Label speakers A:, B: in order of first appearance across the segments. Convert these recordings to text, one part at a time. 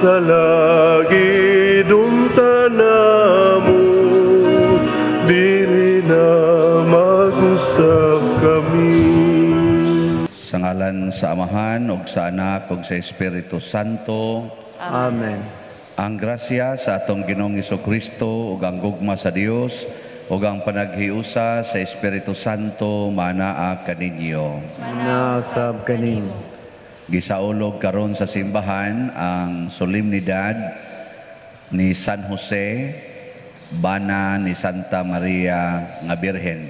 A: sa langit untanamo, diri na mag-usab kami.
B: Sa ngalan sa Amahan, ug sa Anak, ug sa Espiritu Santo.
C: Amen.
B: Ang grasya sa atong Ginoong Hesukristo ug ang gugma sa Dios ug ang panaghiusa sa Espiritu Santo manaa kaninyo.
C: Nasab kanin.
B: Gisaulog karon sa simbahan ang solemnidad ni San Jose, bana ni Santa Maria nga Birhen,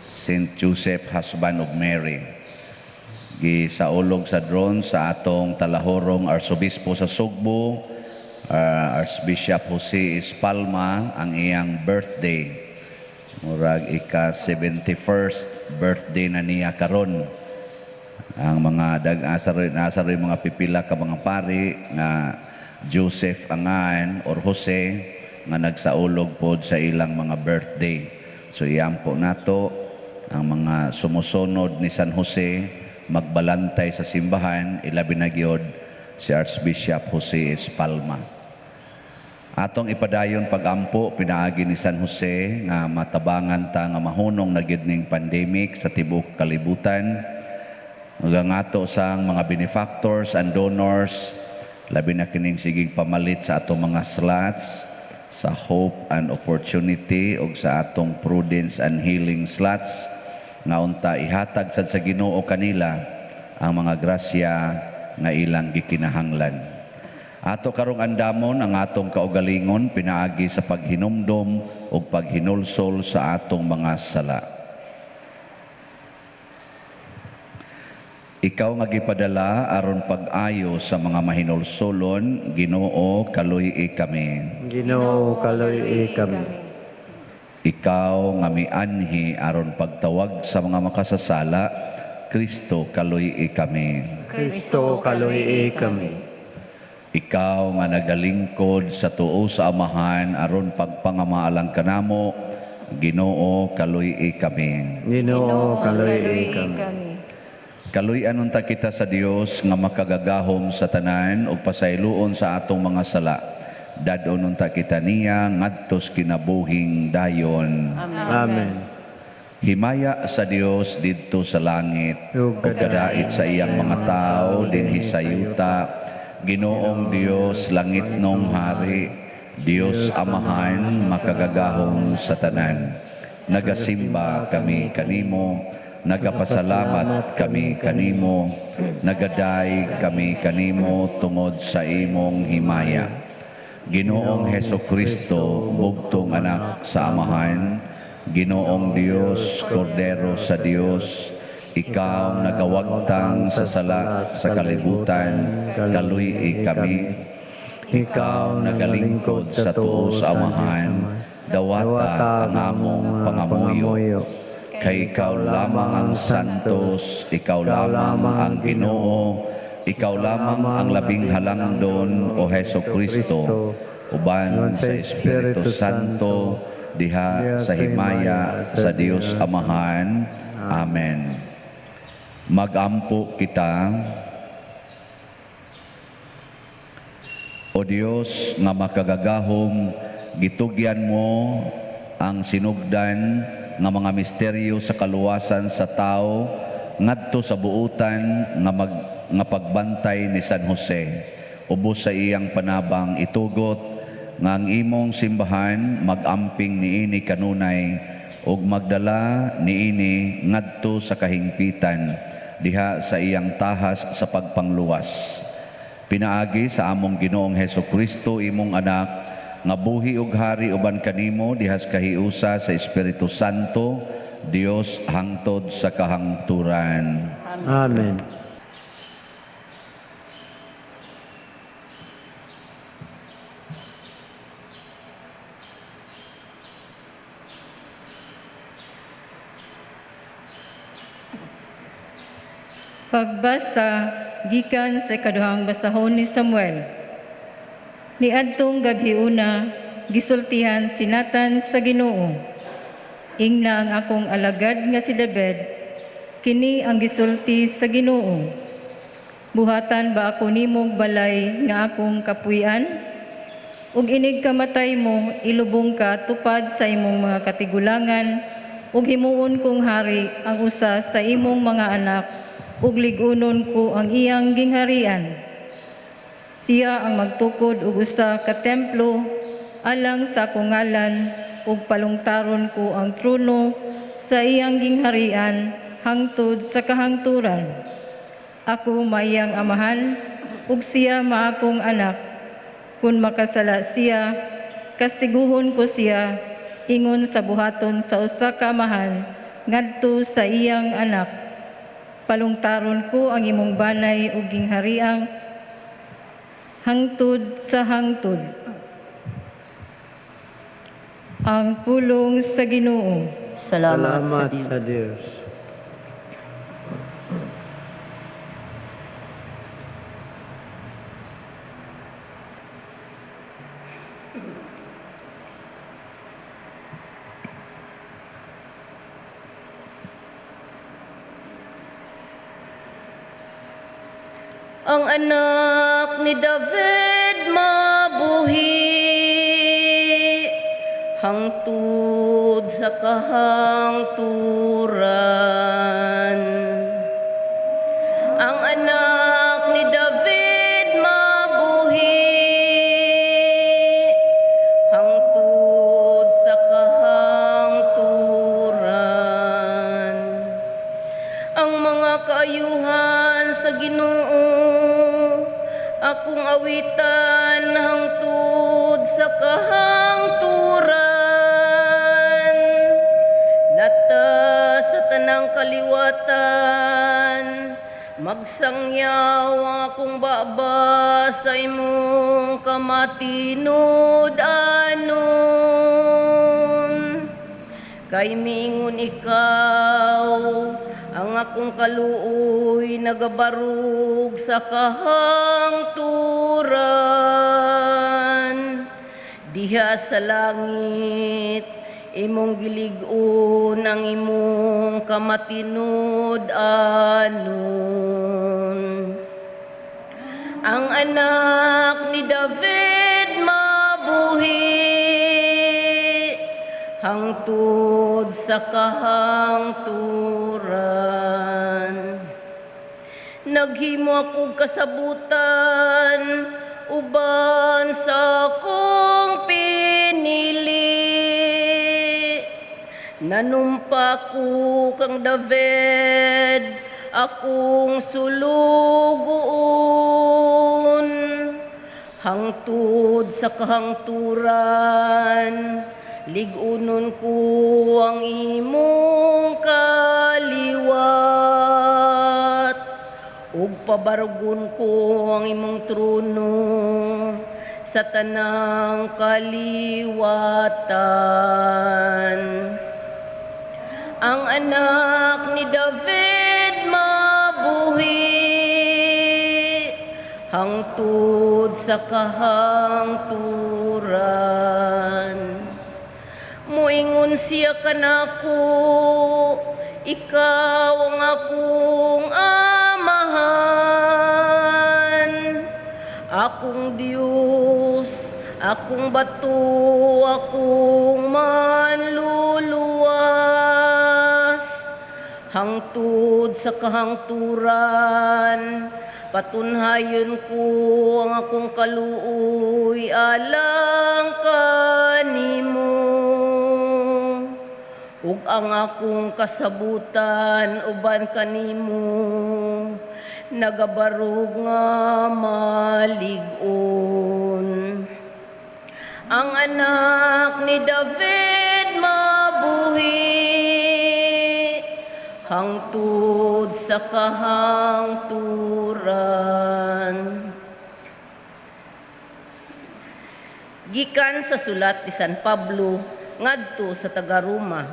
B: Saint Joseph, husband of Mary. Gisaulog sa dron sa atong talahorong Arsobispo sa Sugbo, Archbishop Jose Espalma, ang iyang birthday. Murag ika-71st birthday na niya karon. Ang mga nasa rin mga pipila ka mga pari nga Joseph Angan or Jose nga nagsaulog pod sa ilang mga birthday. So iyampo nato ang mga sumusunod ni San Jose magbalantay sa simbahan, ilabi na gyud si Archbishop Jose Espalma. Atong ipadayon pagampo pinaagi ni San Jose nga matabangan ta nga mahunong na gyud ning pandemic sa tibuok kalibutan. Ug ang ato sang mga benefactors and donors, labi na kining sigig pamalit sa atong mga slots sa Hope and Opportunity ug sa atong Prudence and Healing slots nga unta ihatag sad sa Ginoo kanila ang mga grasya nga ilang gikinahanglan. Ato karong andamon ang atong kaugalingon pinaagi sa paghinumdom ug paghinulsol sa atong mga sala. Ikaw nga gipadala aron pag-ayo sa mga mahinulsolon, Ginoo kaluy kami.
C: Ginoo kaloy kami.
B: Ikaw nga mianhi aron pagtawag sa mga makasasala, Kristo kaluy kami.
C: Kristo kaloy kami.
B: Ikaw nga nagalingkod sa tuo sa Amahan aron pagpangamaalang kanamo, Ginoo kaluy kami.
C: Ginoo kaloy kami.
B: Kaluy-anon ta kita sa Dios nga makagagahom sa tanan ug pasayloon sa atong mga sala. Dadonon ta kita niya ngadtos kinabuhing dayon.
C: Amen.
B: Himaya sa Dios didto sa langit ug kadait sa iyang mga tao dinhi sa yuta. Ginoong Dios langit nong hari, Dios Amahan makagagahom sa tanan. Nagasimba kami kanimo, nagapasalamat kami kanimo, nagaday kami kanimo tungod sa imong himaya. Ginoong Hesukristo, bugtong anak sa Amahan, Ginoong Dios, Kordero sa Dios, ikaw nagawagtang sa sala sa kalibutan, kaluy kami. Ikaw nagalingkod sa tuo sa Amahan, dawata ang among pangamuyo. Kay ikaw lamang ang santos, ikaw lamang ang Ginoo, ikaw lamang ang labing halangdon o Hesukristo, uban sa Espiritu Santo, diha sa himaya sa Dios Amahan. Amen. Magampo kita. O Dios nga makagagahom, gitugyan mo ang sinugdan nga mga misteryo sa kaluwasan sa tao ngadto sa buutan nga pagbantay ni San Jose. Ubos sa iyang panabang itugot nga ang imong simbahan magamping niini kanunay ug magdala niini ngadto sa kahingpitan diha sa iyang tahas sa pagpangluwas. Pinaagi sa among Ginoong Hesukristo imong anak nga buhi ug hari uban kanimo dihas kahiusa sa Espiritu Santo, Dios hangtod sa kahangturan.
C: Amen.
D: Pagbasa gikan sa ikaduhang basahon ni Samuel. Niadtong gabi una, gisultihan si Nathan sa Ginoo. Ingna ang akong alagad nga si David, kini ang gisulti sa Ginoo. Buhatan ba ako nimog balay nga akong kapuy-an? Ug inig kamatay mo, ilubong ka tupad sa imong mga katigulangan, ug himuon kong hari ang usa sa imong mga anak, ug ligunon ko ang iyang gingharian. Siya ang magtukod og usa ka templo alang sa akong ngalan, ug palungtaron ko ang trono sa iyang gingharian hangtod sa kahangturan. Ako maiyang amahan, ug siya maakong anak. Kung makasala siya, kastiguhon ko siya, ingon sa buhaton sa usa ka amahan, ngadto sa iyang anak. Palungtaron ko ang imong banay ug ginghariang hangtod sa hangtod. Ang pulong sa Ginoo.
C: Salamat sa Diyos.
E: Ang anak ni David mabuhi, hangtod sa kahangturan. Ang anak ni David mabuhi, hangtod sa kahangturan. Ang mga kaayuhan sa Ginoo akong awitan hangtod sa kahangturan. Nata sa tanang kaliwatan, magsangyaw ang akong baba sa imong kamatinod anon. Kay miingon ikaw, ang akong kaluoy nagabarug sa kahangturan. Diha sa langit, imong gilig-on ang imong kamatinod anon. Ang anak ni David mabuhi, hangtod sa kahangturan. Naghimo akong kasabutan, uban sa akong pinili. Nanumpa ko kang David, akong sulugoon. Hangtod sa kahangturan, ligunon ko ang imong kaliwat, ug pabarugon ko ang imong trono sa tanang kaliwatan. Ang anak ni David mabuhi, hangtod sa kahangturan. Moingon siya kanako, ikaw ang akong amahan. Akong Diyos, akong bato, akong manluluwas. Hangtod sa kahangturan, patunhayon ko ang akong kaluoy alang kanimo. Ug ang akong kasabutan uban kanimo, nagabarog nga malig-on. Ang anak ni David mabuhi, hangtod sa kahangturan. Gikan sa sulat ni San Pablo ngadto sa taga-Roma.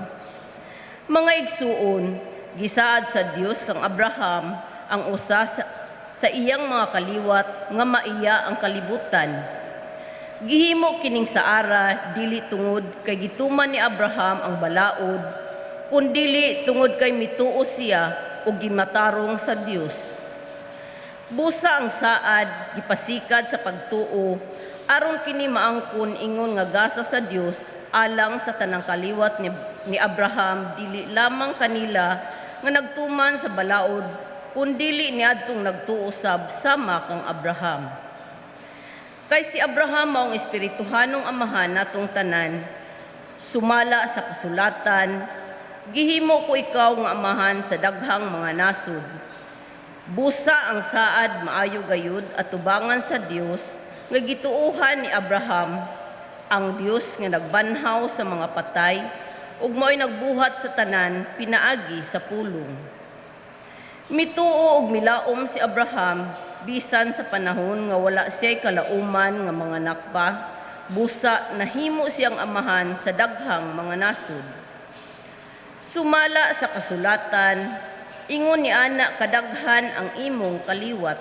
E: Mga igsuon, gisaad sa Dios kang Abraham ang usa sa iyang mga kaliwat nga maiya ang kalibutan. Gihimo kining saara dili tungod kay gituman ni Abraham ang balaod, kundi dili tungod kay mituo siya ug gimatarong sa Dios. Busa ang saad gipasikad sa pagtuo aron kini maangkon ingon nga gasa sa Dios alang sa tanang kaliwat ni Abraham, dili lamang kanila nga nagtuman sa balaod kundili niadtong nagtuo sab sama kang Abraham. Kay si Abraham maong espirituhanong amahan natong tanan, sumala sa kasulatan, gihimo ko ikaw nga amahan sa daghang mga nasod. Busa ang saad maayo gayud at tubangan sa Dios nga gituohan ni Abraham, ang Dios nga nagbanhaw sa mga patay ug mao'y nagbuhat sa tanan pinaagi sa pulong. Mituo ug milaom si Abraham bisan sa panahon nga wala siya'y kalauman nga mga nakpa, busa nahimo siyang amahan sa daghang mga nasod. Sumala sa kasulatan, ingon ni ana kadaghan ang imong kaliwat.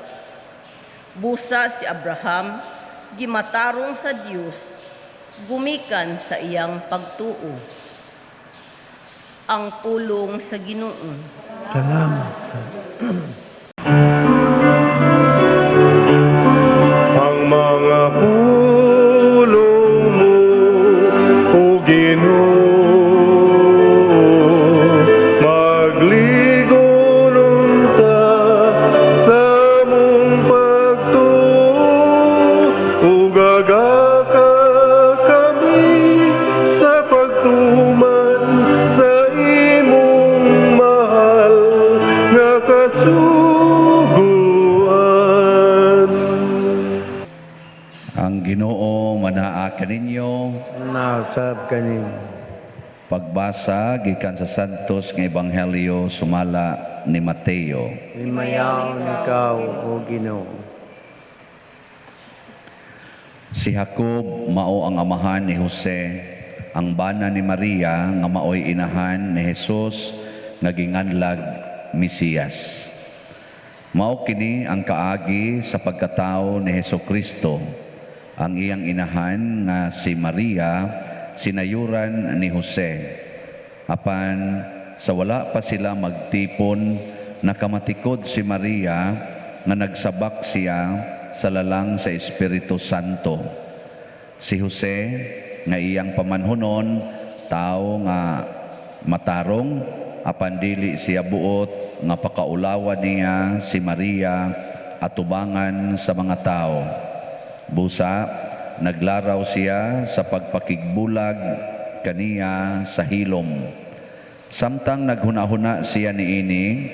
E: Busa si Abraham, gimatarong sa Dios, gumikan sa iyang pagtuo. Ang pulong sa Ginoo.
C: Salamat sa
A: Ang mga pulong mo, O Ginoo, magligonon ta sa mong pagtuo, ug agaka kami sa pagtuman sa imong mahal nga kasuguan.
B: Ang Ginoo manaa kaninyo.
C: nausap kanin.
B: Pagbasa gikan sa Santos nga Ebanghelyo sumala ni Mateo.
C: Imayaw ikaw, O Ginoo.
B: Si Jacob mao ang amahan ni Jose, ang bana ni Maria nga maoy inahan ni Jesus nga ginganlag Mesiyas. Mao kini ang kaagi sa pagkatao ni Hesukristo. Ang iyang inahan nga si Maria sinayuran ni Jose. Apan sa wala pa sila magtipon, nakamatikod si Maria nga nagsabak siya sa lalang sa Espiritu Santo. Si Jose nga iyang pamanhunon, tao nga matarong, apan dili siya buot nga pakaulawan niya si Maria atubangan sa mga tao. Busa, naglaraw siya sa pagpakigbulag kaniya sa hilom. Samtang naghuna-huna siya niini,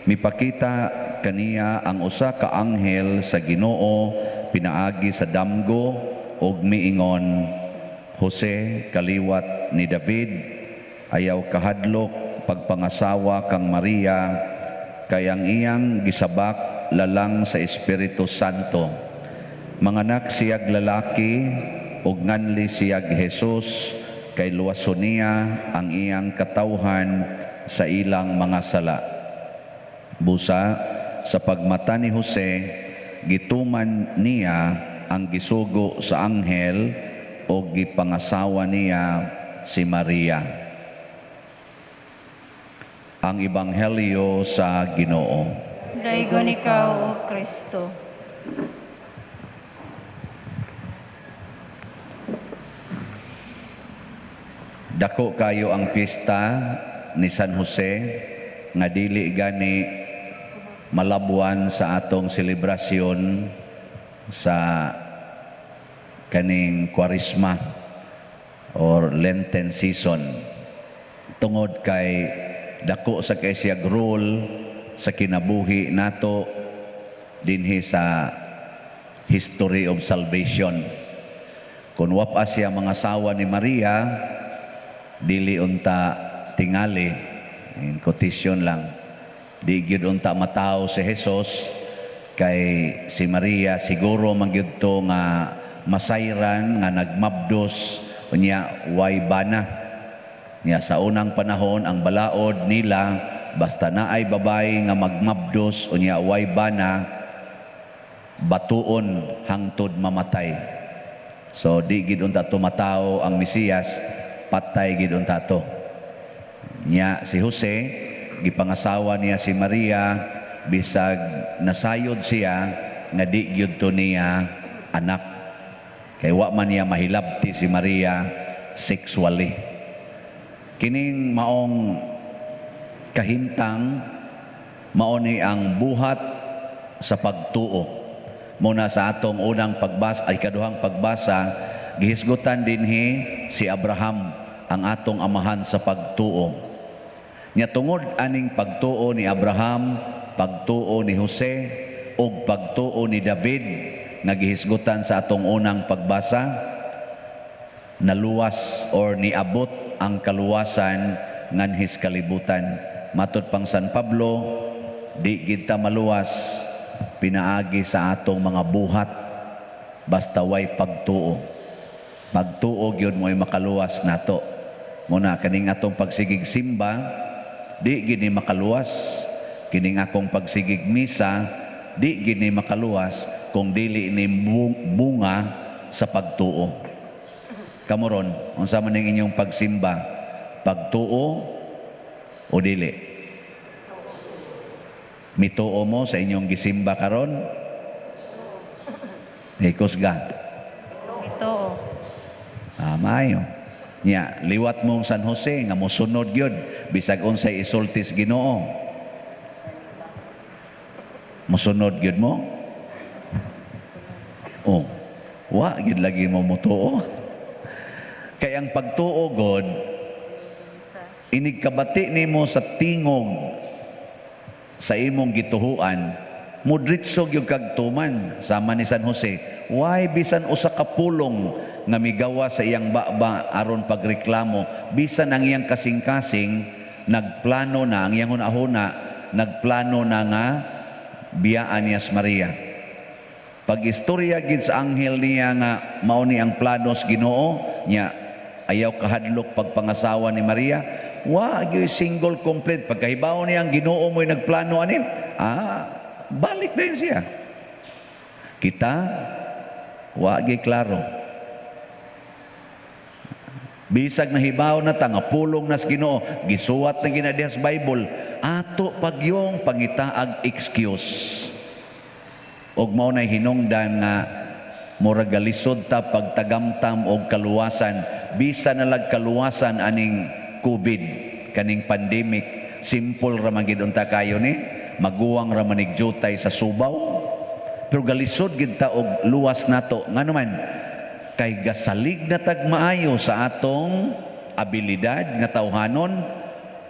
B: mipakita kaniya ang usa ka anghel sa Ginoo pinaagi sa damgo ug miingon, Jose, kaliwat ni David, ayaw kahadlok pagpangasawa kang Maria, kay ang iyang gisabak lalang sa Espiritu Santo. Manganak siyag lalaki ug nganli siyag Jesus, kay luwason niya ang iyang katawhan sa ilang mga sala. Busa, sa pagmata ni Jose, gituman niya ang gisugo sa anghel o gipangasawa niya si Maria. Ang Ebanghelyo sa Ginoo.
D: Daigon ikaw, O Kristo.
B: Dako kayo ang pista ni San Jose nga dili gani malabuan sa atong selebrasyon sa kaning Kwaresma or Lenten season. Tungod kay dako sa kay siyag role sa kinabuhi nato dinhi sa history of salvation. Kung wapa siya mga asawa ni Maria, dili unta tingali, in quotation lang, di gyud unta matao si Jesus, kay si Maria siguro magyud to nga masayran nga nagmabdos unya way bana nya. Sa unang panahon ang balaod nila basta naay babay nga magmabdos unya way bana, batuon hangtod mamatay. So di gid unta to matao ang Mesiyas, patay gid unta to. Nya si Jose gipangasawa niya si Maria bisag nasayod siya nga di gyud to niya anak. Kay wa man niya mahilabti si Maria sexually. Kining maong kahimtang mao ni ang buhat sa pagtuo. Muna sa atong unang pagbasa ay kaduhang pagbasa, gihisgutan dinhi si Abraham ang atong amahan sa pagtuo. Nya tungod aning pagtuo ni Abraham, pagtuo ni Jose ug pagtuo ni David nga gihisgutan sa atong unang pagbasa, naluwas or niabot ang kaluwasan nganhis kalibutan. Matod pang San Pablo, di kita maluwas pinaagi sa atong mga buhat basta way pagtuo. Pagtuo gyud mo'y makaluwas nato. Muna kaning atong pagsigig simba, di gini makaluwas. Kining akong pagsigig misa, di gini makaluwas kung dili ni bunga sa pagtuo. Kamuron, unsa man ning inyong pagsimba? Pagtuo o dili? Mituo mo sa inyong gisimba karon? Kusga.
D: Ito.
B: Maayo. Nya, liwat mong San Jose nga mosunod gyud bisag unsay isultis Ginoo. Mosunod gyud mo? Oh, wa gyud lagi mo mutuo. Kay ang pagtuo God, inigkabati nimo sa tingog sa imong gituhuan, mudritso gyud kag tuman sama ni San Jose. Why bisan usa ka pulong nga migawa sa iyang baba aron pagreklamo, bisan ang iyang kasing-kasing nagplano na ang iyang hunahuna, nagplano na nga biyaan niya sa Maria. Pag istorya gid sa anghel niya nga mao ni ang planos Ginoo nya, ayaw kahadlok pagpangasawa ni Maria, wa gyud single complete. Pagkahibaw niya ang Ginoo mo'y nagplano ani, balik din siya. Kita wa gyud klaro. Bisag nahibaw na ta nga pulong nas Ginoo, gisuwat na ginadihas Bible, ato pagyong pangitaag excuse. Og mao nay hinungdan nga murag galisod ta pagtagamtam og kaluwasan, bisan na lag kaluwasan aning COVID kaning pandemic, simple ra man gid unta kayo ni, maguwang ra manig jutay sa Subaw, pero galisod gid ta og luwas nato ngano man kay gasalig na tag maayo sa atong abilidad nga tawhanon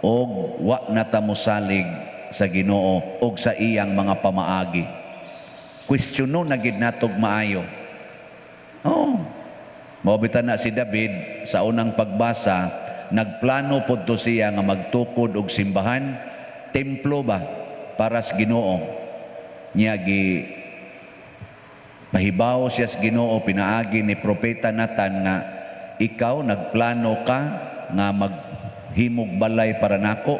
B: og wa na ta mosalig sa Ginoo og sa iyang mga pamaagi. Questiono na gid natog maayo. Maobitan na si David sa unang pagbasa, nagplano pod to siya nga magtukod og simbahan, templo ba para sa Ginoo. Nya gi pahibaw siya sa Ginoo, pinaagi ni propeta Nathan nga ikaw nagplano ka nga maghimog balay para nako,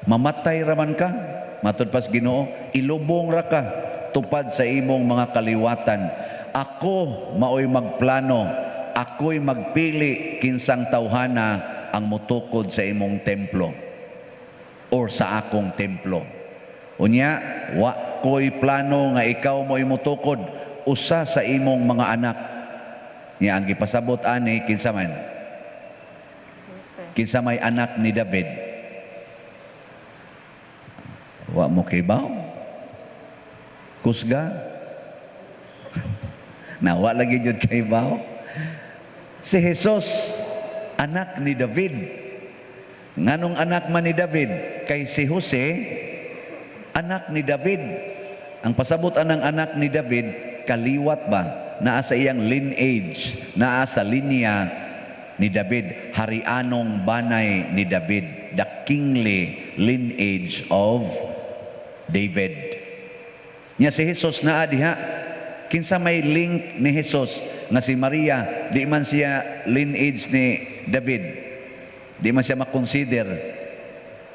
B: mamatay raman ka, matod pas Ginoo, ilubong ra ka tupad sa imong mga kaliwatan. Ako maoy magplano, ako'y magpili kinsang tawhana ang mutukod sa imong templo or sa akong templo. Unya, wa ko'y plano nga ikaw mo'y mutukod usa sa imong mga anak. Nya ang gipasabot ani kinsa man? Kinsa may anak ni David? Wa mo kibaw? Kusga? Nawa lagi jud kibaw? Si Jesus, anak ni David. Nganong anak man ni David? Kay si Jose, anak ni David. Ang pasabot anang anak ni David, kaliwat ba? Naa sa iyang lineage, naa sa linya ni David, harianong banay ni David, the kingly lineage of David. Nya si Jesus naa diha, kinsa may link ni Jesus na si Maria, di man siya lineage ni David, di man siya makonsider,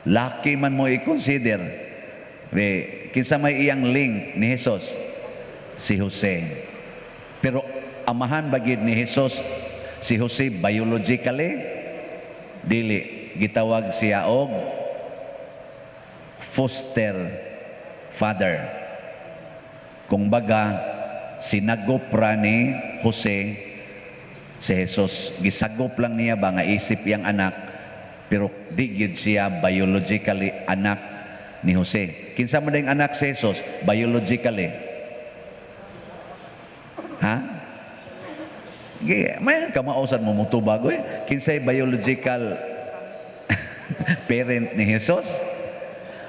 B: laki man mo i-consider. Kinsa may iyang link ni Jesus? Si Jose. Pero amahan bagid ni Jesus si Jose biologically? Dili, gitawag siya og foster Father. Kung baga, sinagop ra ni Jose si Jesus. Gisagop lang niya ba nga isip yang anak, pero di gyud siya biologically anak ni Jose. Kinsa man dayang anak si Jesus biologically? Ha? May kamausan mo mutubag eh. Kinsay biological parent ni Jesus?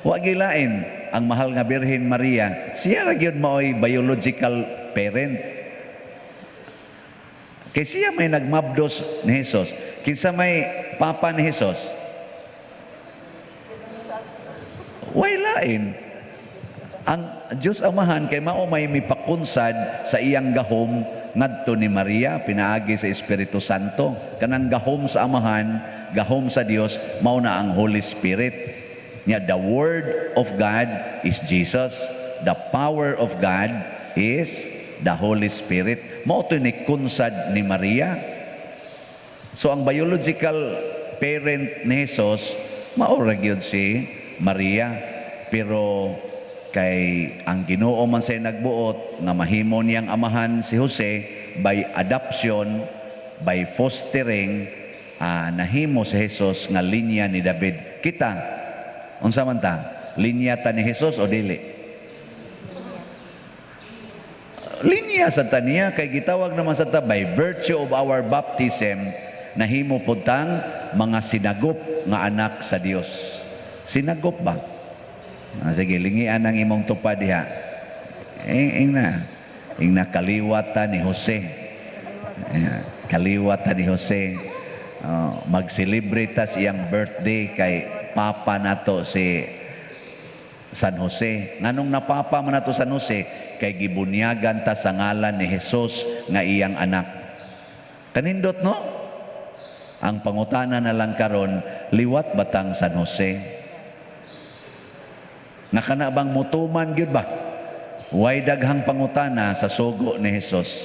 B: Wa gilain ang mahal nga Birhen Maria, siya ra gyud maoy biological parent. Kay siya may nagmabdos ni Jesus. Kinsa may papa ni Jesus? Way lain. Ang Diyos Amahan kay mao may mipakunsad sa iyang gahom ngadto ni Maria pinaagi sa Espiritu Santo. Kanang gahom sa Amahan, gahom sa Dios mao na ang Holy Spirit. Nya the Word of God is Jesus. The power of God is the Holy Spirit. Mao to ni kunsad ni Maria. So ang biological parent ni Jesus mao ra gyud si Maria. Pero kay ang Ginoo man say nagbuot nga mahimo niyang amahan si Jose by adoption, by fostering, nahimo si Jesus nga linya ni David. Kita unsa man ta? Linya ta ni Jesus o dili? Linya sa taniya kay gitawag naman sa ta by virtue of our baptism nahimo pud tang mga sinagop nga anak sa Dios. Sinagop ba? Sige, lingian ang imong tupad diha. Ing na kaliwata ni Jose. Kaliwata ni Jose. Mag-celebrate ta siyang birthday kay papa nato si San Jose. Nganong napapa man nato San Jose? Kay gibunyagan ta sa ngalan ni Jesus nga iyang anak. Kanindot no? Ang pangutana na lang karon, liwat batang San Jose? Nakana bang mutuman gyud ba? Way daghang pangutana sa sugo ni Jesus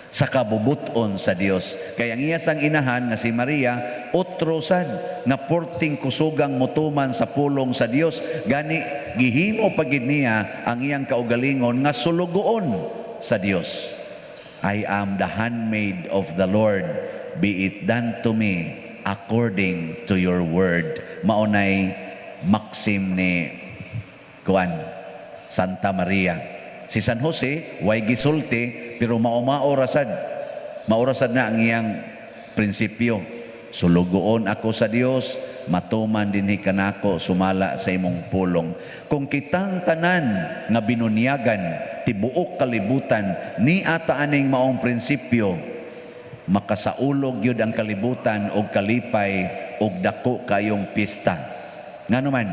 B: sa kabubuton sa Dios. Kaya ang iya sang inahan nga si Maria utrosan nga porting kusugang mutuman sa pulong sa Dios. Gani gihimo pagid niya ang iyang kaugalingon nga sulugoon sa Dios. I am the handmaid of the Lord, be it done to me according to your word. Maunay maxim ni Santa Maria. Si San Jose way gisulti pero maorasad na ang iyang prinsipyo. Sulugoon ako sa Dios, matuman dinhi kanako sumala sa imong pulong. Kung kitang tanan nga binunyagan tibuok kalibutan ni ata aning maong prinsipyo, makasaulog yun ang kalibutan og kalipay og dako kayong pista. Nganuman,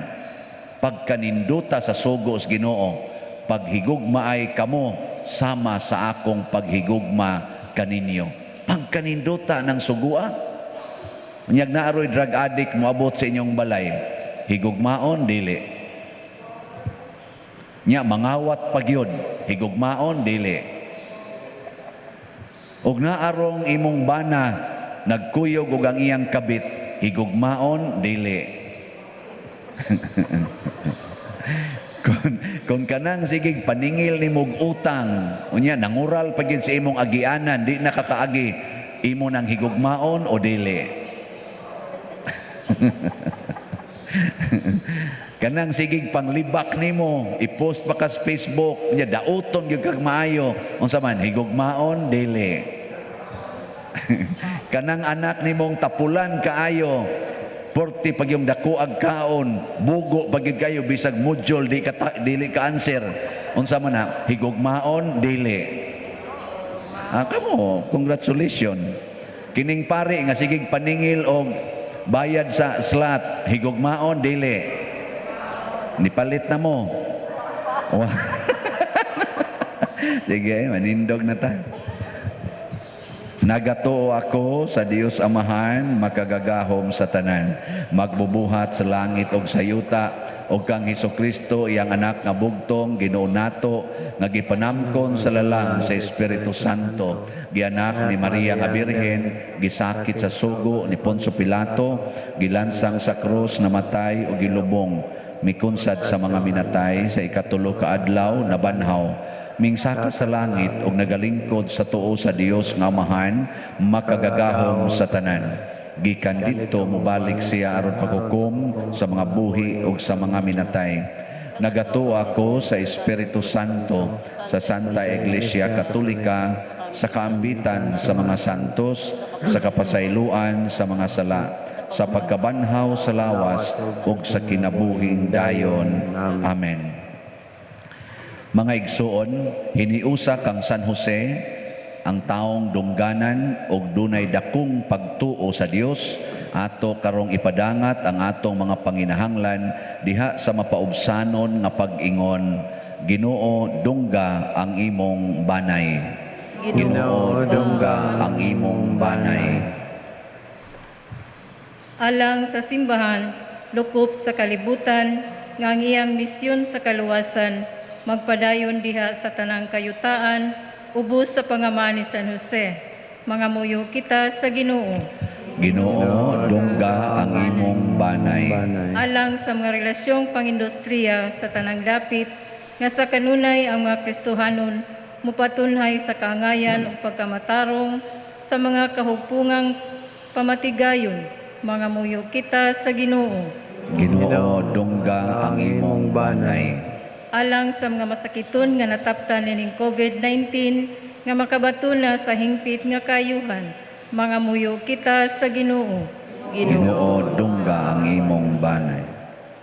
B: pagkaninduta sa sugos Ginoo, paghigugma ay kamo sama sa akong paghigugma kaninyo. Pagkaninduta ng sugua, unyag naaroy drug addict moabot sa inyong balay, higugmaon dili. Nya mangawat pagyod, higugmaon dili. Og naarong imong bana nagkuyog og ang iyang kabit, higugmaon dili. kung kanang sigig paningil ni mog utang, unya nangural pagid sa imong agianan, di nakakaagi, imo nang higugmaon o dili. Kanang sigig panglibak nimo, i-post pa ka sa Facebook, unya dauton gyud kag maayo, unsa man higugmaon dili. Kanang anak nimong tapulan kaayo, porti pag yung dakuag kaon, bugo pagid kayo bisag module dili ka answer. Unsa man na higugmaon dili. Kamo, congratulations. Kining pare nga sigig paningil og bayad sa slot, higugmaon dili. Nipalit na mo. Sige, manindog na ta. Nagatuo ako sa Dios Amahan, makagagahom sa tanan, magbubuhat sa langit og sa yuta, og kang Hesukristo iyang anak nga bugtong Ginoo nato nga gipanamkon sa lalang sa Espiritu Santo, gianak ni Maria nga Birhen, gisakit sa sugo ni Poncio Pilato, gilansang sa krus, namatay o gilubong, mikunsad sa mga minatay sa ikatulo ka adlaw na banhaw, mingsaka sa langit ug nagalingkod sa tuo sa Dios nga Amahan, makagagahom sa tanan. Gikan didto mobalik siya aron paghukom sa mga buhi ug sa mga minatay. Nagatuo ako sa Espiritu Santo, sa Santa Iglesia Katolika, sa kaambitan sa mga santos, sa kapasayloan sa mga sala, sa pagkabanhaw sa lawas ug sa kinabuhing dayon. Amen. Mga igsuon, hiniusa kang San Jose, ang taong dungganan ug dunay dakong pagtuo sa Dios, ato karong ipadangat ang atong mga panginahanglan diha sa mapaubsanon nga pag-ingon. Ginoo, dungga ang imong banay. Ginoo, dungga ang imong banay.
D: Alang sa simbahan, lukop sa kalibutan, nga ang iyang misyon sa kaluwasan, magpadayon diha sa tanang kayutaan, ubos sa pangaman ni San Jose. Mga muyo kita sa Ginoo.
B: Ginoo, dungga ang imong banay.
D: Alang sa mga relasyong pangindustriya sa tanang dapit, nga sa kanunay ang mga Kristohanon, mupatunhay sa kaangayan o pagkamatarong sa mga kahugpungang pamatigayon, mga muyo kita sa Ginoo.
B: Ginoo, dungga ang imong banay.
D: Alang sa mga masakiton nga nataptan nining COVID-19, nga makabaton na sa hingpit nga kayuhan, mga muyo kita sa Ginoo.
B: Ginoo, dungga ang imong banay.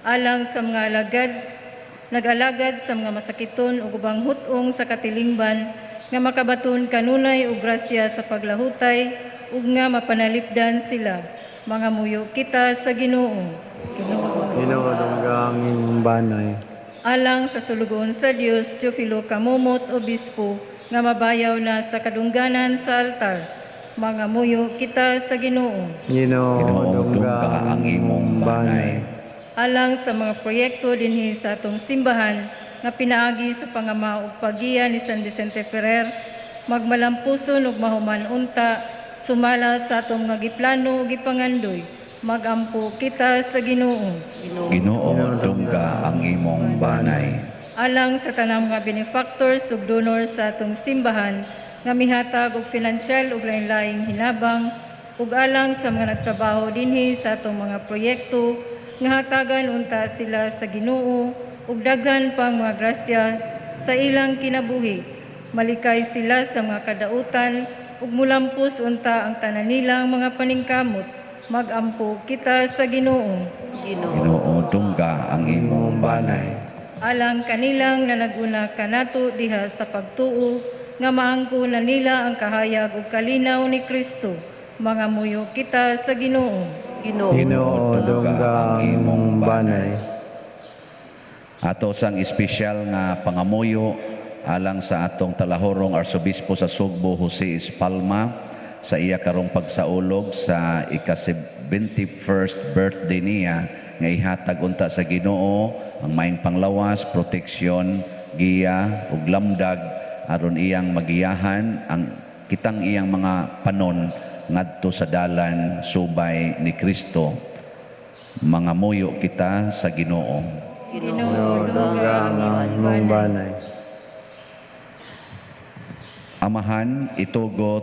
D: Alang sa mga alagad, nag-alagad sa mga masakiton ug ubang hutong sa katilingban, nga makabaton kanunay ug grasya sa paglahutay ug nga mapanalipdan sila, mga muyo kita sa Ginoo.
C: Ginoo, dungga ang imong banay.
D: Alang sa sulugoon sa Dios, Teofilo Kamumot, Obispo, nga mabayaw na sa kadungganan sa altar, mga muyo kita sa Ginoo.
C: Ginoo,
B: Ginoo,
C: dungga ang imong banay.
D: Alang sa mga proyekto dinhi sa atong simbahan nga pinaagi sa pangama ug paggiya ni San Vicente Ferrer, magmalampuson ug mahuman unta, sumala sa atong mga giplano ug gipangandoy, magampo kita sa Ginoo.
B: Ginoo, dungga ang imong banay.
D: Alang sa tanang mga benefactors ug donors sa atong simbahan nga mihatag og pinansyal ug lain-laing hinabang, ug alang sa mga nagtrabaho dinhi sa atong mga proyekto nga hatagan unta sila sa Ginoo ug daghan pang mga grasya sa ilang kinabuhi. Malikay sila sa mga kadautan ug mulampos unta ang tanan nilang mga paningkamot. Magampo kita sa Ginoo.
B: Ginoo, dungga ang imong banay.
D: Alang kanilang na naguna kanato diha sa pagtuo nga maangko na nila ang kahayag ug kalinaw ni Kristo. Mga muyo kita sa Ginoo.
C: Ginoo, dungga ang imong banay.
B: Ato sang espesyal nga pangamuyo alang sa atong talahorong Arsobispo sa Sugbo, Jose Espalma, sa iya karong pagsaulog sa ika-71st birthday niya nga ihatag unta sa Ginoo ang maayong panglawas, proteksyon, giya ug lamdag aron iyang magiyahan ang kitang iyang mga panon ngadto sa dalan subay ni Kristo. Mga muyo kita sa Ginoo.
C: Ginoo, dungga ang imong banay.
B: Amahan, itugot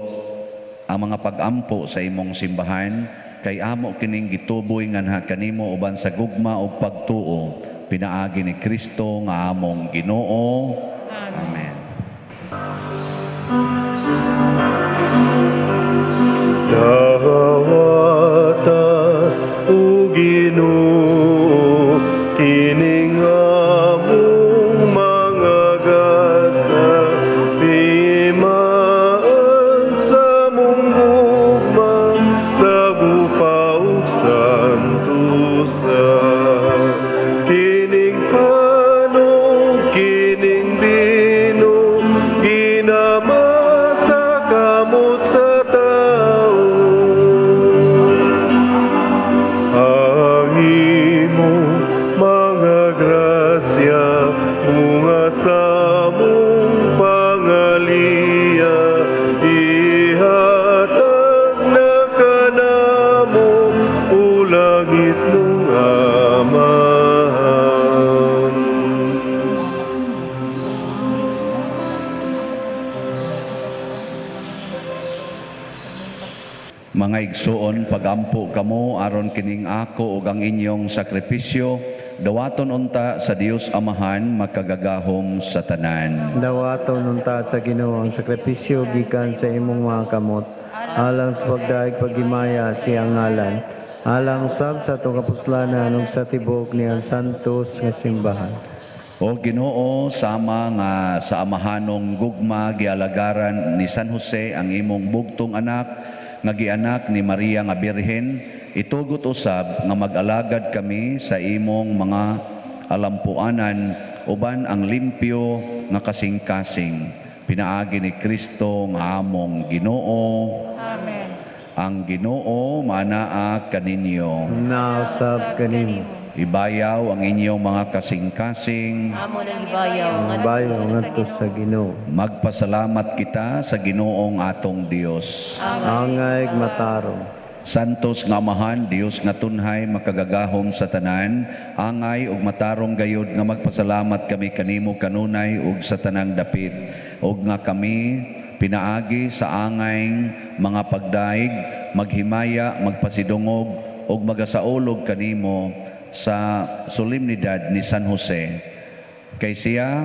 B: ang mga pag-ampo sa imong simbahan, kay amo kining gituboy nga kanimo uban sa gugma ug pagtuo, pinaagi ni Kristo nga among Ginoo. Amen.
A: Dawata o Ginoo, kining among mga gasa, timaan sa mong gugma, sa bupa ug santusa. Kining panog, kining bino, ginama sa kamot sa tao. Ang imong mga grasya, bunga sa mong pangaliya, ihatag na kanamo o langit mong Amahan.
B: Mga igsuon, pagampo kamo aron kining ako ug ang inyong sakripisyo, dawaton unta sa Dios Amahan makagagahom sa tanan.
C: Dawaton unta sa Ginoo ang sakripisyo gikan sa imong mga kamot, alang sa pagdaig paghimaya siyang ngalan, alang usab sa atong kapuslanan ug sa tibok niyang santos nga simbahan.
B: O Ginoo, sama nga sa amahanong gugma gialagaran ni San Jose ang imong bugtong anak nga gianak ni Maria nga Birhen, itugot usab nga mag-alagad kami sa imong mga alampuanan uban ang limpyo nga kasing-kasing. Pinaagi ni Kristo nga among Ginoo.
D: Amen.
B: Ang Ginoo manaa kaninyo.
C: Nausab kanimo.
B: Ibayaw ang inyong mga kasing-kasing.
E: Amo ng ibayaw,
C: Ang bayo ngadto sa Ginoo.
B: Magpasalamat kita sa Ginoong atong Dios.
C: Angay matarong.
B: Santos nga Amahan, Dios nga tunhay makagagahom sa tanan, angay ug matarong gayud nga magpasalamat kami kanimo kanunay ug sa tanang dapit. Ug nga kami pinaagi sa angayng mga pagdaig, maghimaya, magpasidungog ug magasaulog kanimo sa solemnidad ni San Jose. Kay siya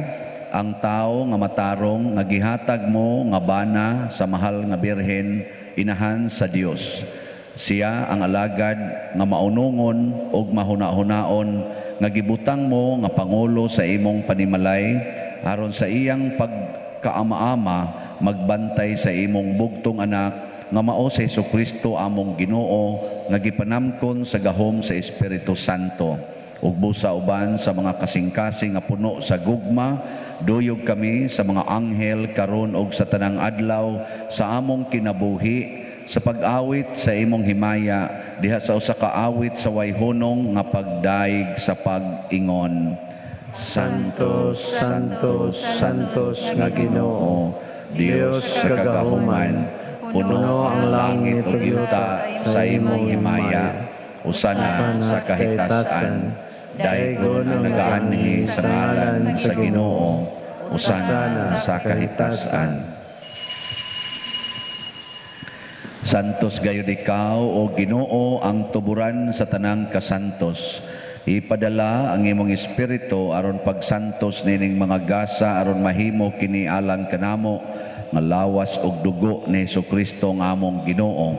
B: ang tao nga matarong nga gihatag mo nga bana sa mahal nga Birhen, inahan sa Dios. Siya ang alagad nga maunungon ug mahuna-hunaon nga gibutang mo nga pangulo sa imong panimalay aron sa iyang pagkaama-ama magbantay sa imong bugtong anak nga mao si Jesucristo among Ginoo nga gipanamkon sa gahom sa Espiritu Santo. Ug busa uban sa mga kasing-kasing nga puno sa gugma, duyog kami sa mga anghel karon ug sa tanang adlaw sa among kinabuhi sa pag-awit sa imong himaya diha sa usa ka awit sa wayhunong nga pagdaig sa pag-ingon.
C: Santos, Santos, Santos nga Ginoo,
B: Dios sa kagahuman, puno ang langit ug yuta sa imong himaya, usana sa kahitasan, daygon ang nagaanhi sa ngalan sa Ginoo, usana sa kahitasan. Santos gayud ikaw o Ginoo ang tuburan sa tanang kasantos. Ipadala ang imong espiritu aron pagsantos nining mga gasa aron mahimo kini alang kanamo nga lawas ug dugo ni Jesucristo nga among Ginoo.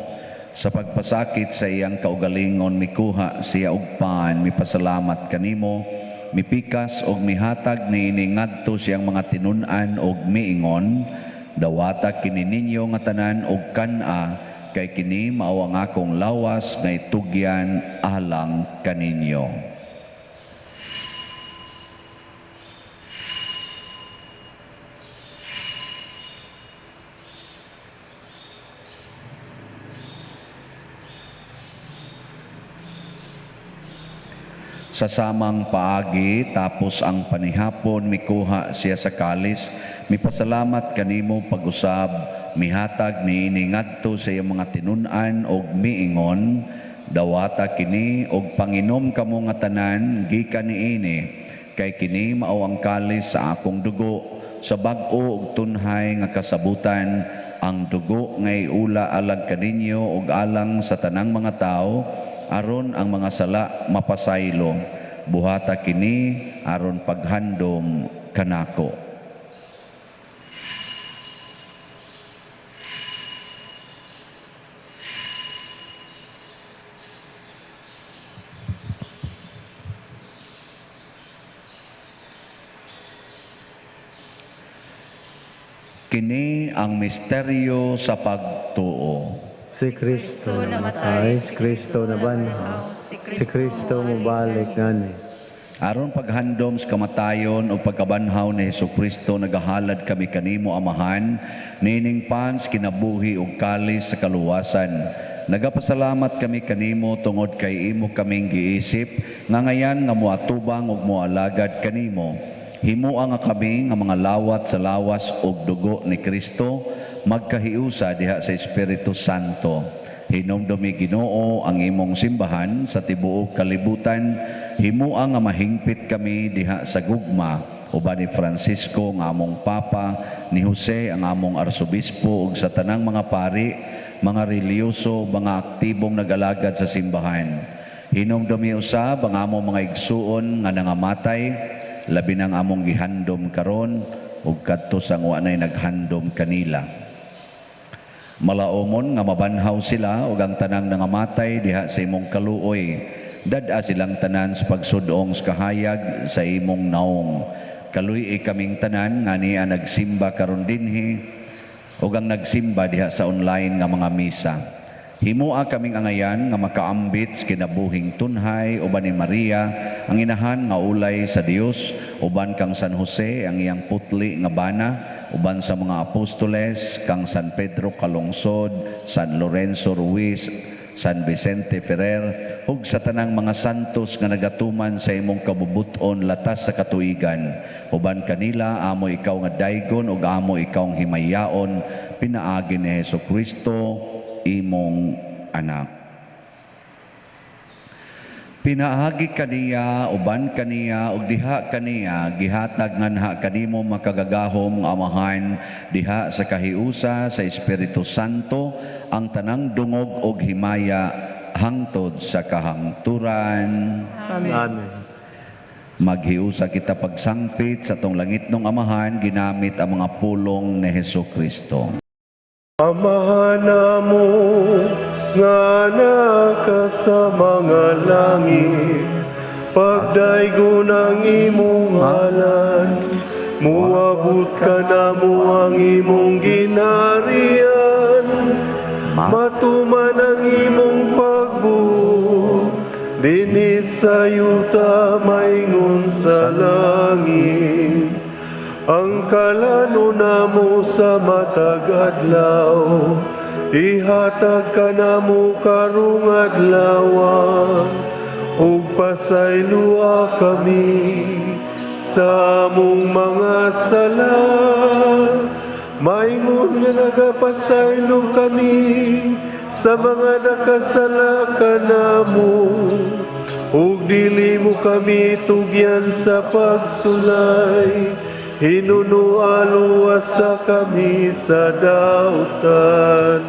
B: Sa pagpasakit sa iyang kaugalingon mikuha siya og pan, mipasalamat kanimo, mipikas og mihatag niini ngadto siyang mga tinun-an og miingon, dawata kini ninyo nga tanan og kan-a, kay kini mao ang akong lawas nga itugyan alang kaninyo. Sa samang paagi tapos ang panihapon mikuha siya sa kalis, mipasalamat kanimo pag-usab, mihatag niini ngadto sa iyang mga tinun-an og miingon, dawata kini og panginom kamo nga tanan gikan niini, kay kini mao ang kalis sa akong dugo, sa bag-o ug tunhay nga kasabutan, ang dugo nga iula alang kaninyo ug alang sa tanang mga tao, aron ang mga sala mapasaylo. Buhata kini aron paghandom kanako. Kini ang misteryo sa pagtuo.
C: Si Kristo namatay, si Kristo nabanhaw, si Kristo mubalik ngani.
B: Aron paghandom sa kamatayon o pagkabanhaw ni Jesucristo, nagahalad kami kanimo Amahan, nining pans kinabuhi ug kalis sa kaluwasan. Nagapasalamat kami kanimo tungod kay imo kaming giisip, nga ngayan nga moatubang ug moalagad kanimo. Himuang nga kami nga mga lawat sa lawas ug dugo ni Kristo, magkahiusa diha sa Espiritu Santo. Hinumdumi Ginoo ang imong simbahan sa tibuok kalibutan, himuang nga mahingpit kami diha sa gugma, uban ni Francisco nga among Papa, ni Jose ang among Arsobispo ug sa tanang mga pari, mga reliyoso, mga aktibong nag-alagad sa simbahan. Hinumdumi usab ang among mga igsuon nga nangamatay, labi ng among gihandom karon ug kadto sang wa nay naghandom kanila. Malaumon nga mabanhaw sila ug ang tanang nangamatay diha sa imong kaluoy. Dad-a silang tanan sa pagsudong sa kahayag sa imong naong. Kaluy kaming tanan nga niya nagsimba karon dinhi ug ang nagsimba diha sa online nga mga misa. Himoa kaming angayan nga makaambit sa kinabuhing tunhay uban ni Maria ang inahan nga ulay sa Dios, uban kang San Jose ang iyang putli nga bana, uban sa mga apostoles kang San Pedro Calungsod, San Lorenzo Ruiz, San Vicente Ferrer, ug sa tanang mga santos nga nagatuman sa imong kabubuton latas sa katuigan. Uban kanila, amo ikaw nga daygon ug amo ikaw nga himayaon, pinaagi ni Hesukristo, imong anak. Pinaagi kaniya, uban kaniya, ug diha kaniya, gihatag nganha kanimo makagagahom amahan, diha sa kahiusa sa Espiritu Santo, ang tanang dungog ug himaya hangtod sa kahangturan.
C: Amen.
B: Maghiusa kita pagsangpit sa tong langit ng amahan, ginamit ang mga pulong ni Hesukristo.
A: Amahan namo nga naka sa mga langit, pagdaygo ng imong ngalan, muabot ka namo ang imong ginarian, matuman ang imong pagbuot, dinis sa yuta maingon sa langit. Ang kalano namo sa matag adlaw, ihatag ka namo karong adlaw, ug pasaylua kami sa among mga sala. Maingon nga nagapasaylo kami sa mga nakasala kanamo, ug dili mo kami tugyan sa pagsulay, hinunualuwasa kami sa dautan.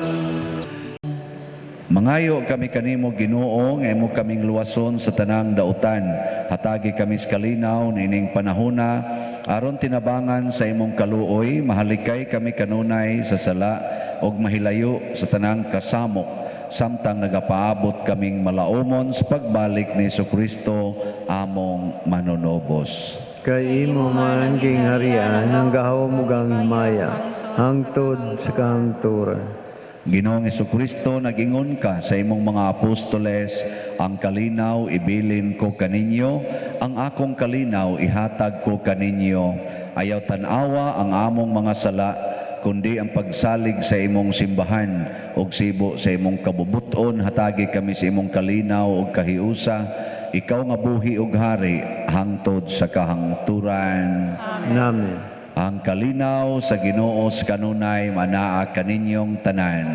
B: Mangayo kami kanimo Ginoo nga imo kaming luwason sa tanang dautan. Hatagi kami sa kalinaw nining panahona aron tinabangan sa imong kaluoy, mahalikay kami kanunay sa sala ug mahilayo sa tanang kasamok, samtang nagapaabot kaming malaumon sa pagbalik ni Hesukristo among manunobos.
C: Kay imo man gingharian ang gahom ug ang himaya hangtod sa kahangturan.
B: Ginoong Hesukristo, nag-ingon ka sa imong mga apostoles, ang kalinaw ibilin ko kaninyo, ang akong kalinaw ihatag ko kaninyo. Ayaw tanawa ang among mga sala, kundi ang pagsalig sa imong simbahan ug sibo sa imong kabubuton. Hatagi kami sa imong kalinaw ug kahiusa, ikaw nga buhi ug hari hangtod sa kahangturan.
C: Amen.
B: Ang kalinaw sa Ginoo sa kanunay manaa kaninyong tanan.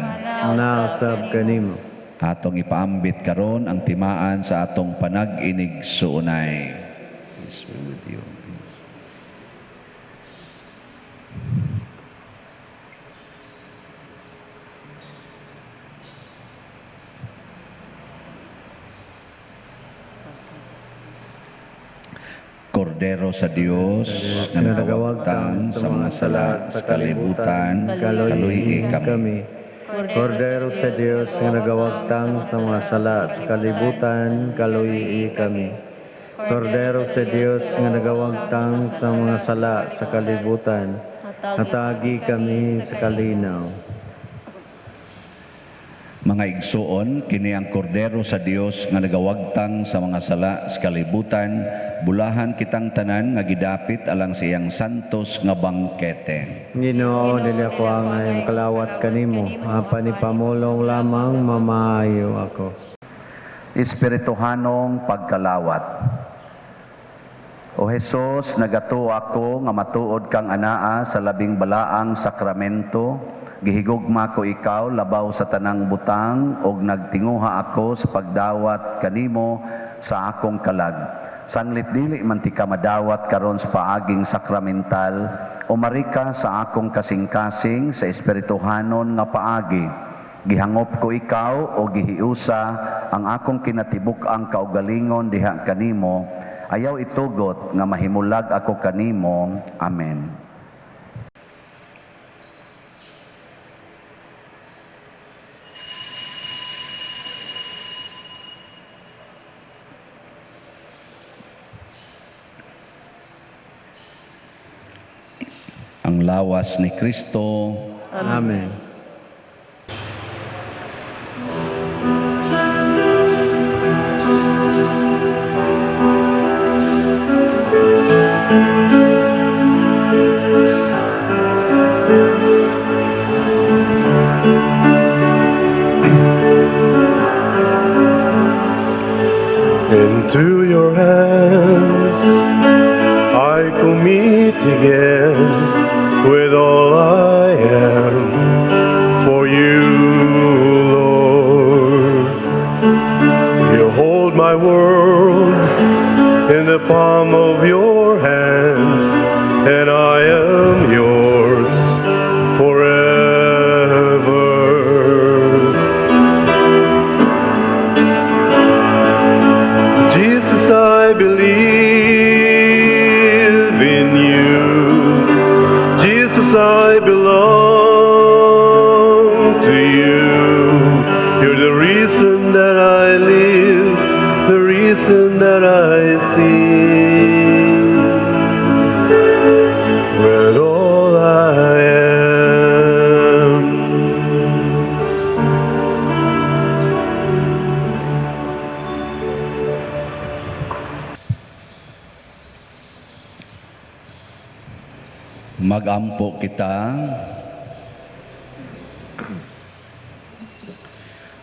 C: Nausab kanimo.
B: Atong ipaambit karon ang timaan sa atong panag-inig suunay. Peace be with you. Kordero sa Dios nga nagawagtang sa mga sala sa kalibutan, kaluhi kami.
C: Kordero sa Dios nga nagawagtang sa mga sala sa kalibutan, kaluhi kami. Kordero sa Dios nga nagawagtang sa mga sala sa kalibutan, hatagi kami sa kalinaw.
B: Mga igsuon, kini ang kordero sa Dios nga nagawagtang sa mga sala sa kalibutan, bulahan kitang tanan nga gidapit alang siyang santos nga bangkete.
C: Ginoo, dili ako angay kalawat kanimo, apan ipamulong lamang mamayo ako.
B: Espirituhanong pagkalawat. O Jesus, nagato ako nga matuod kang anaa sa labing balaang sakramento, gihigugma ko ikaw labaw sa tanang butang ug nagtinguha ako sa pagdawat kanimo sa akong kalag. Sanglit dili man ti ka madawat karon sa paaging sakramental, umari ka sa akong kasing-kasing sa espirituhanon nga paagi. Gihangop ko ikaw o gihiusa ang akong kinatibuk-ang kaugalingon diha kanimo. Ayaw itugot nga mahimulag ako kanimo. Amen. Ang lawas ni Kristo.
C: Amen.
A: Into your hands I commit again with all I am for you, Lord. You hold my world in the palm of your hands, and I am yours forever. Jesus, I believe in you. Jesus, I belong to you. You're the reason that I live, the reason that I sing. With all I am.
B: Magampo kita.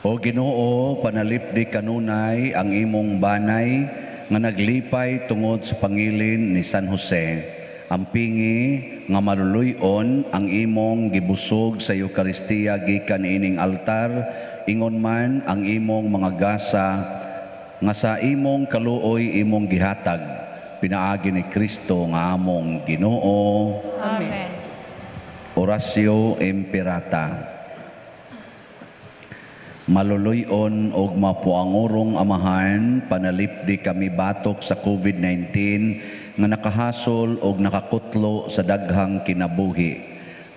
B: O Ginoo, panalipdi kanunay ang imong banay nga naglipay tungod sa pangilin ni San Jose. Ampingi nga maluluyon ang imong gibusog sa Eucharistia gikan ining altar, ingon man ang imong mga gasa nga sa imong kaluoy imong gihatag. Pinaagi ni Kristo nga among Ginoo.
D: Amen.
B: Orasyo Imperata. Maluluyon og mapuangurong amahan, panalipdi kami batok sa COVID-19 nga nakahasol og nakakutlo sa daghang kinabuhi.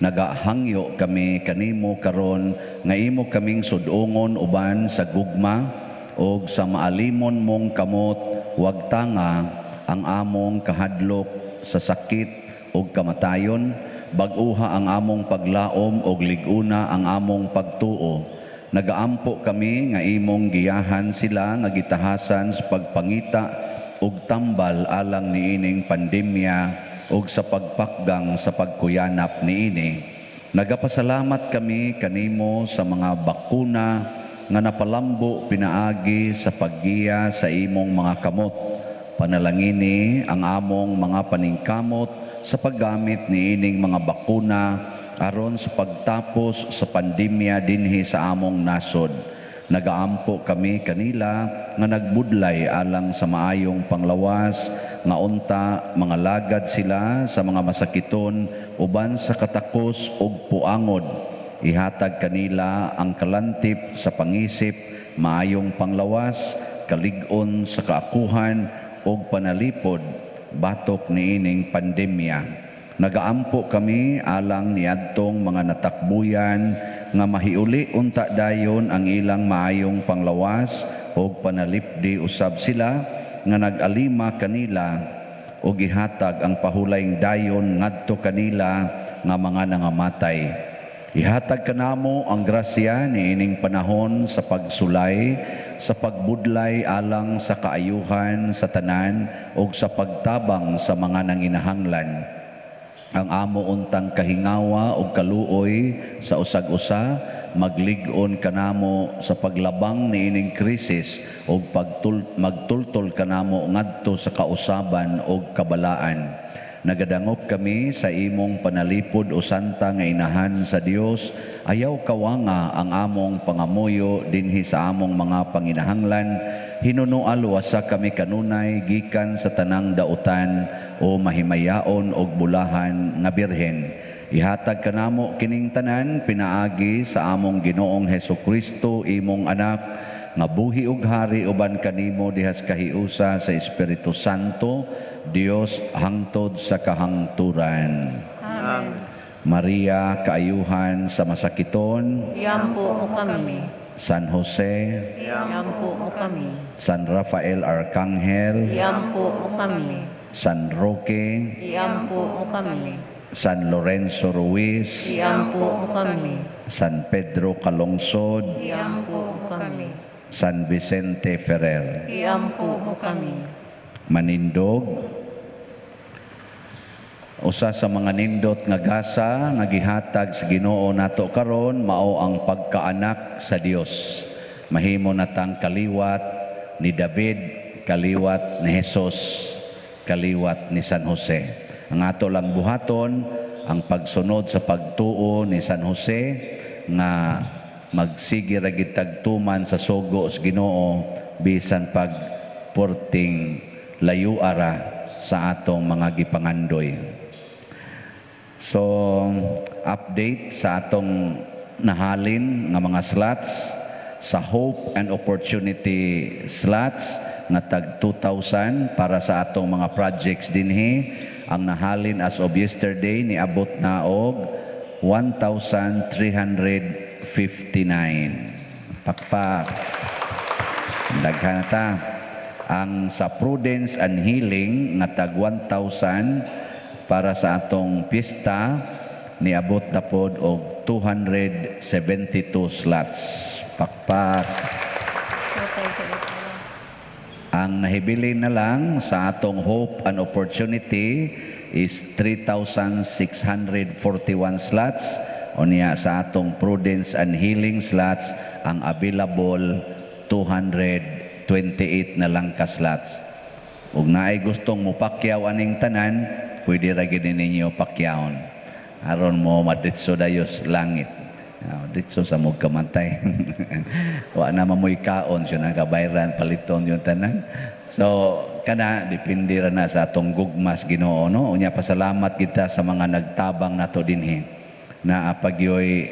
B: Nagahangyo kami kanimo karon nga imo kaming sudungon uban sa gugma og sa maalimon mong kamot, wag tanga ang among kahadlok sa sakit ug kamatayon, bag-uha ang among paglaom ug liguna ang among pagtuo. Nagaampo kami nga imong giyahan sila nga gitahasan sa pagpangita ug tambal alang niining pandemya ug sa pagpakgang sa pagkuyanap niini. Nagapasalamat kami kanimo sa mga bakuna nga napalambo pinaagi sa paggiya sa imong mga kamot. Panalangini ang among mga paningkamot sa paggamit niining mga bakuna aron sa pagtapos sa pandemya dinhi sa among nasod. Nagaampo kami kanila nga nagbudlay alang sa maayong panglawas nga unta mga lagad sila sa mga masakiton uban sa katakos ug puangod. Ihatag kanila ang kalantip sa pangisip, maayong panglawas, kalig-on sa kaakuhan ug panalipod batok niining pandemya. Nagaampo kami alang niadtong mga natakbuyan nga mahiuli unta dayon ang ilang maayong panglawas ug panalipdi usab sila nga nag-alima kanila ug gihatag ang pahulayng dayon ngadto kanila nga mga nangamatay. Ihatag kanamo ang grasya niining panahon sa pagsulay, sa pagbudlay alang sa kaayuhan sa tanan ug sa pagtabang sa mga nanginahanglan. Ang amo untang kahingawa ug kaluoy sa usag-usa maglig-on kanamo sa paglabang niining krisis ug magtultol kanamo ngadto sa kausaban ug kabalaan. Nagadangop kami sa imong panalipod o santa nga inahan sa Dios, ayaw kawanga ang among pangamuyo dinhi sa among mga panginahanglan, hinunual wasa kami kanunay gikan sa tanang dautan o mahimayaon og bulahan nga birhen. Ihatag kanamo kining tanan pinaagi sa among Ginoong Hesukristo imong anak, nga buhi ug hari uban kanimo dihas kahiusa sa Espiritu Santo, Dios hangtod sa kahangturan.
D: Amen.
B: Maria, kaayuhan sa masakiton,
E: Iyampo mo kami.
B: San Jose,
E: Iyampo mo kami.
B: San Rafael Arcangel,
E: Iyampo mo kami.
B: San Roque,
E: Iyampo mo kami.
B: San Lorenzo Ruiz,
E: Iyampo mo kami.
B: San Pedro Calungsod,
E: Iyampo mo kami.
B: San Vicente Ferrer.
E: Iyampo mo kami.
B: Manindog, usa sa mga nindot nga gasa nga gihatag sa Ginoo nato karon mao ang pagkaanak sa Dios. Mahimo natang kaliwat ni David, kaliwat ni Jesus, kaliwat ni San Jose. Ang ato lang buhaton ang pagsunod sa pagtuo ni San Jose nga magsige ra gid tagtuman sa sugo sa Ginoo bisan pag porting layo ara sa atong mga gipangandoy. So, update sa atong nahalin nga mga slots sa Hope and Opportunity slots nga tag 2,000 para sa atong mga projects dinhi. Ang nahalin as of yesterday ni abot na og 1,359. Pakpak. Daghan na ta. Ang sa Prudence and Healing nga tag 1,000 para sa atong pista niabot na pod og 272 slots. Pakpak. Ang nahibilin na lang sa atong Hope and Opportunity is 3,641 slots. O niya sa atong Prudence and Healing slots ang available 228 na lang ka slots. Ug naay gustong mopakyaw aning tanan, pwede ra gid ninyo pakyawon. Aron mo maditso dayos langit. Ditso sa mong kamantay. Wa na mamoy kaon siya nagabayran paliton yung tanan. So kana depende ra na sa atong gugmas Ginoo no. Unya pasalamat kita sa mga nagtabang nato dinhi. Na apagyoy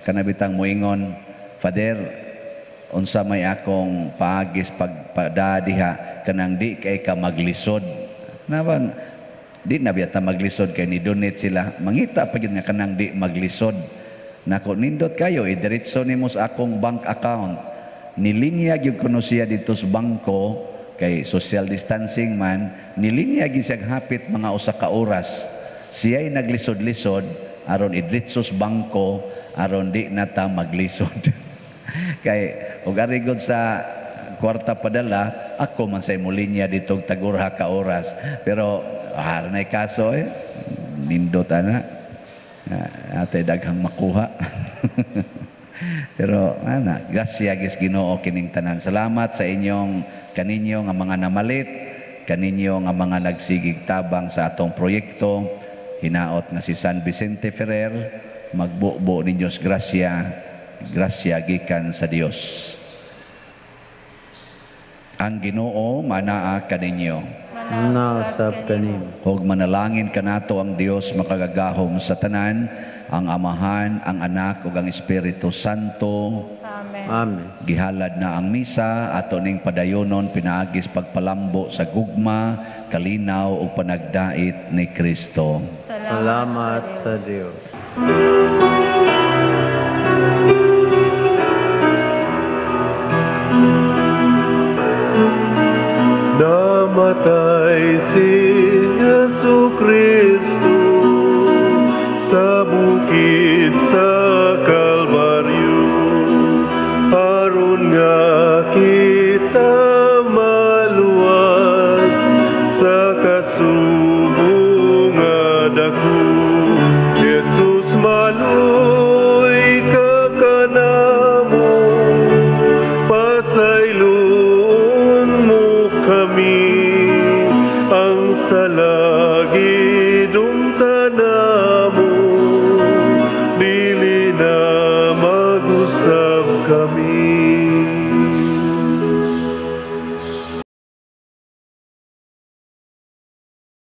B: kanabitang moingon, Father, unsa may akong paagis pagpadadiha kanang di kay ka maglisod. Nabang di na biyata maglisod kay ni donate sila. Mangita pa gyud nga kanang di maglisod. Nako nindot kayo idiretso nimo sa akong bank account. Nilinya gyud kuno siya dito sa bangko kay social distancing man, nilinya gyud siya hapit mga usa ka oras. Siya'y naglisod-lisod aron idiretso sa bangko aron di na ta maglisod. Kay ug ari gud sa kwarta padala, ako man say mulinya dito tagurha ka oras. Pero harnay kaso nindot ana. Ate daghang makuha. Pero ana, grasya gis Ginoo kining tanan. Salamat sa kaninyo nga mga namalit, kaninyo nga mga nagsigig tabang sa atong proyekto. Hinaot nga si San Vicente Ferrer, magbuo ninyos grasya gikan sa Dios. Ang Ginoo manaa kaninyo.
C: Nausap kanin.
B: Hog manalangin kanato ang Dios makagagahom sa tanan, ang Amahan, ang Anak ug ang Espiritu Santo.
C: Amen.
B: Gihalad na ang misa ato ning padayonon pinaagis pagpalambo sa gugma, kalinaw ug panagdait ni Kristo.
C: Salamat sa Diyos.
A: Namatay si Jesucristo sa bukid sa Kalbaryo, aron nga kita maluwas sa kasubong nga dako. Jesus maluy ka kanamo, pasayloon mo kami ang salagi kami